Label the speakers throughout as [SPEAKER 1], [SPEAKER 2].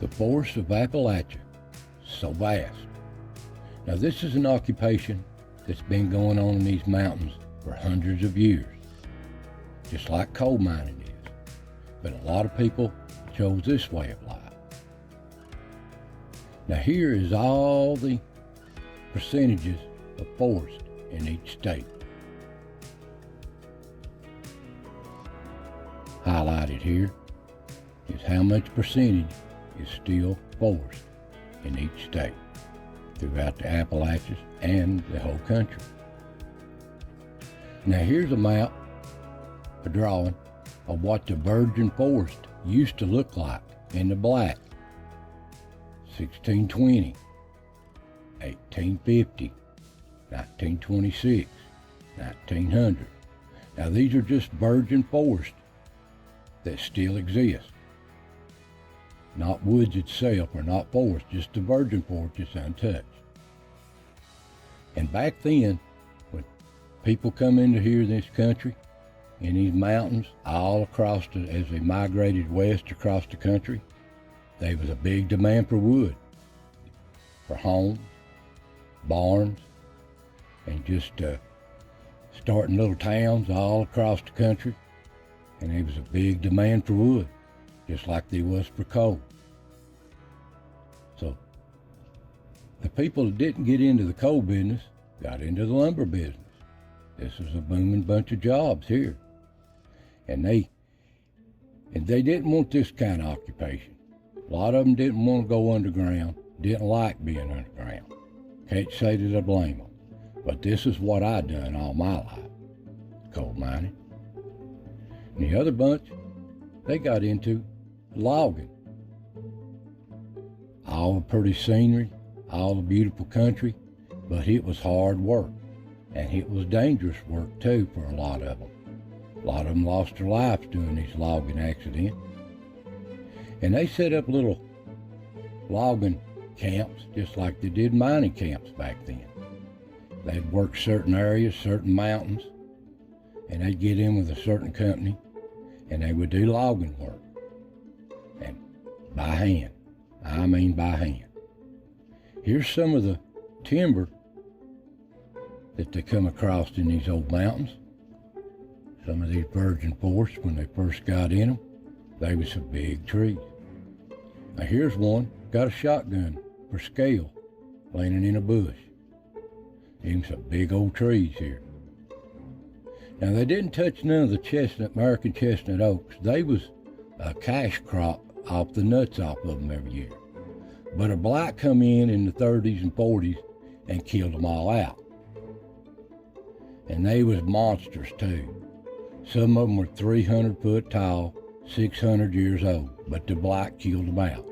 [SPEAKER 1] The forests of Appalachia, so vast. Now this is an occupation that's been going on in these mountains for hundreds of years, just like coal mining is. But a lot of people chose this way of life. Now here is all the percentages of forest in each state. Highlighted here is how much percentage is still forest in each state throughout the Appalachians and the whole country. Now here's a map, a drawing of what the virgin forest used to look like in the black. 1620, 1850, 1926, 1900. Now these are just virgin forests that still exist. Not woods itself, or not forest, just the virgin forest is untouched. And back then, when people come into here, this country, in these mountains, all across as they migrated west across the country, there was a big demand for wood, for homes, barns, and just starting little towns all across the country. And there was a big demand for wood, just like there was for coal. So the people that didn't get into the coal business got into the lumber business. This was a booming bunch of jobs here. And they didn't want this kind of occupation. A lot of them didn't want to go underground, didn't like being underground. Can't say that I blame them. But this is what I done all my life, coal mining. And the other bunch, they got into logging. All the pretty scenery, all the beautiful country, but it was hard work. And it was dangerous work too for a lot of them. A lot of them lost their lives doing these logging accidents. And they set up little logging camps just like they did mining camps back then. They'd work certain areas, certain mountains, and they'd get in with a certain company, and they would do logging work. And by hand. I mean by hand. Here's some of the timber that they come across in these old mountains. Some of these virgin forests, when they first got in them, they was some big trees. Now here's one, got a shotgun for scale, laying in a bush. Even some big old trees here. Now they didn't touch none of the American chestnut oaks. They was a cash crop off the nuts off of them every year. But a blight come in the 30s and 40s and killed them all out. And they was monsters too. Some of them were 300 foot tall, 600 years old, but the blight killed them out.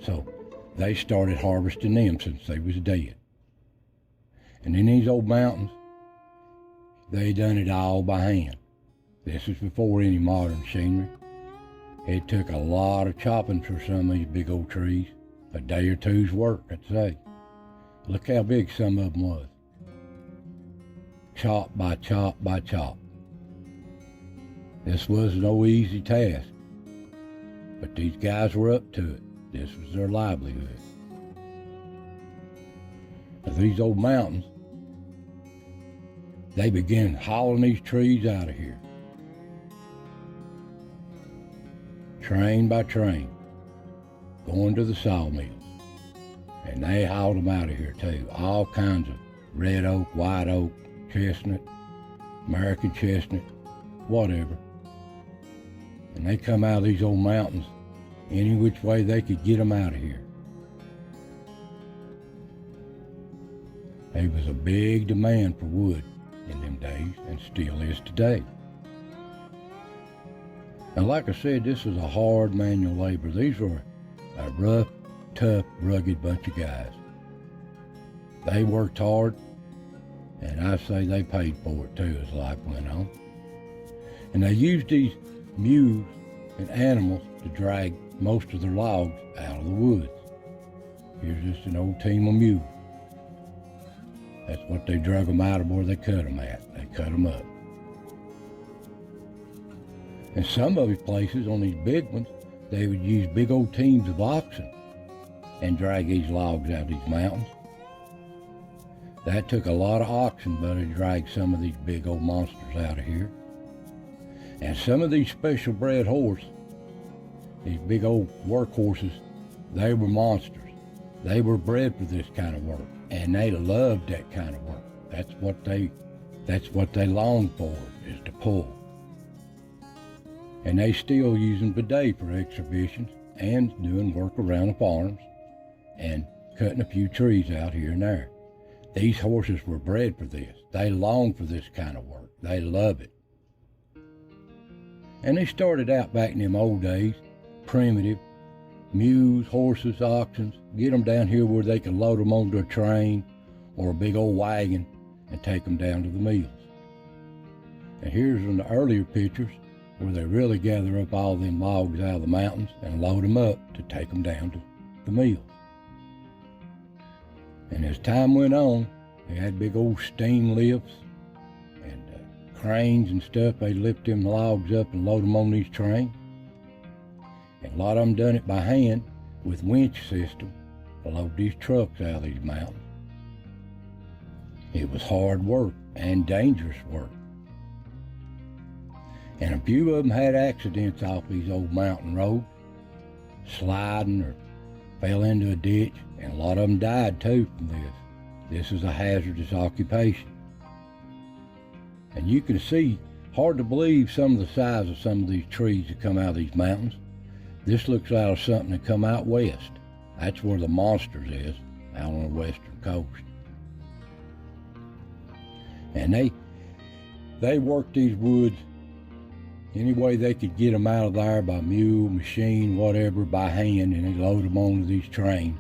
[SPEAKER 1] So they started harvesting them since they was dead. And in these old mountains, they done it all by hand. This is before any modern machinery. It took a lot of chopping for some of these big old trees. A day or two's work, I'd say. Look how big some of them was. Chop by chop by chop. This was no easy task, but these guys were up to it. This was their livelihood. Now, these old mountains, they began hauling these trees out of here. Train by train, going to the sawmills. And they hauled them out of here too. All kinds of red oak, white oak, chestnut, American chestnut, whatever. And they come out of these old mountains any which way they could get them out of here. There was a big demand for wood in them days, and still is today. Now, like I said, this was a hard manual labor. These were a rough, tough, rugged bunch of guys. They worked hard, and I say they paid for it too as life went on. And they used these mules and animals to drag most of their logs out of the woods. Here's just an old team of mules. That's what they drug them out of where they cut them at. They cut them up. And some of these places, on these big ones, they would use big old teams of oxen and drag these logs out of these mountains. That took a lot of oxen, but it dragged some of these big old monsters out of here. And some of these special bred horses, these big old workhorses, they were monsters. They were bred for this kind of work, and they loved that kind of work. That's what they longed for, is to pull. And they still use them today for exhibitions and doing work around the farms and cutting a few trees out here and there. These horses were bred for this. They long for this kind of work. They love it. And they started out back in them old days, primitive, mules, horses, oxen, get them down here where they could load them onto a train or a big old wagon and take them down to the mills. And here's in the earlier pictures where they really gather up all them logs out of the mountains and load them up to take them down to the mills. And as time went on, they had big old steam lifts and cranes and stuff. They lift them logs up and load them on these trains. And a lot of them done it by hand with winch system to load these trucks out of these mountains. It was hard work and dangerous work. And a few of them had accidents off these old mountain roads, sliding or fell into a ditch, and a lot of them died too from this. This is a hazardous occupation. And you can see, hard to believe some of the size of some of these trees that come out of these mountains. This looks like something that come out west. That's where the monsters is, out on the western coast. And they worked these woods any way they could get them out of there, by mule, machine, whatever, by hand, and they load them onto these trains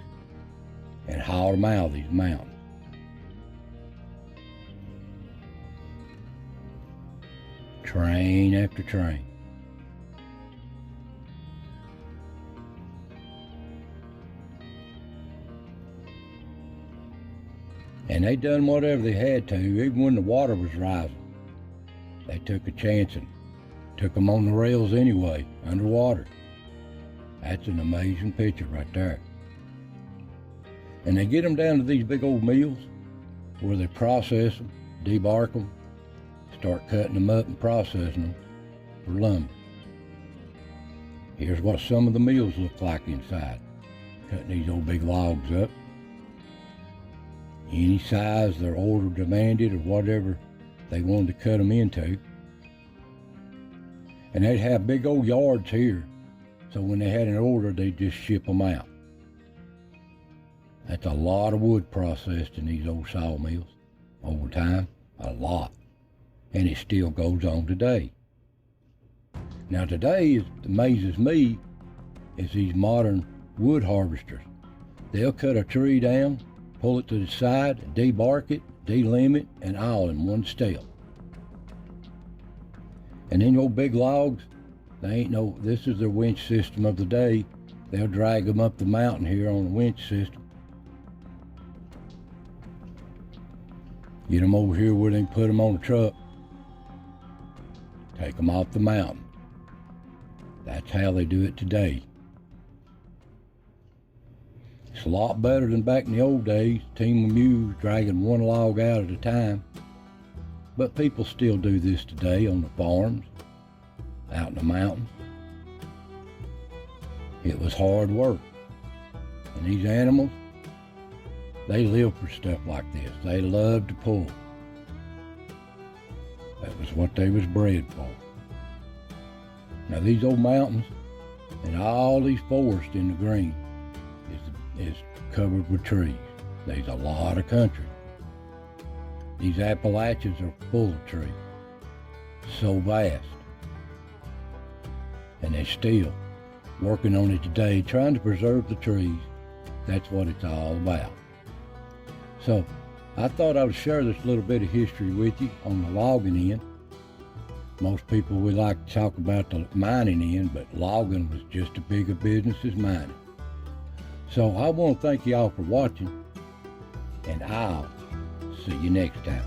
[SPEAKER 1] and haul them out of these mountains. Train after train. And they done whatever they had to, even when the water was rising. They took a chance and took them on the rails anyway, underwater. That's an amazing picture right there. And they get them down to these big old mills where they process them, debark them, start cutting them up and processing them for lumber. Here's what some of the mills look like inside. Cutting these old big logs up. Any size their order demanded or whatever they wanted to cut them into. And they'd have big old yards here, so when they had an order, they'd just ship them out. That's a lot of wood processed in these old sawmills over time, a lot. And it still goes on today. Now today, it amazes me, is these modern wood harvesters. They'll cut a tree down, pull it to the side, debark it, delimb it, and all in one step. And then those big logs, this is their winch system of the day. They'll drag them up the mountain here on the winch system. Get them over here where they can put them on a truck. Take them off the mountain. That's how they do it today. It's a lot better than back in the old days, team of mules dragging one log out at a time. But people still do this today on the farms, out in the mountains. It was hard work. And these animals, they live for stuff like this. They love to pull. That was what they was bred for. Now these old mountains and all these forests in the green is covered with trees. There's a lot of country. These Appalachians are full of trees, so vast. And they're still working on it today, trying to preserve the trees. That's what it's all about. So I thought I would share this little bit of history with you on the logging end. Most people would like to talk about the mining end, but logging was just as big a business as mining. So I want to thank you all for watching, and I'll see you next time.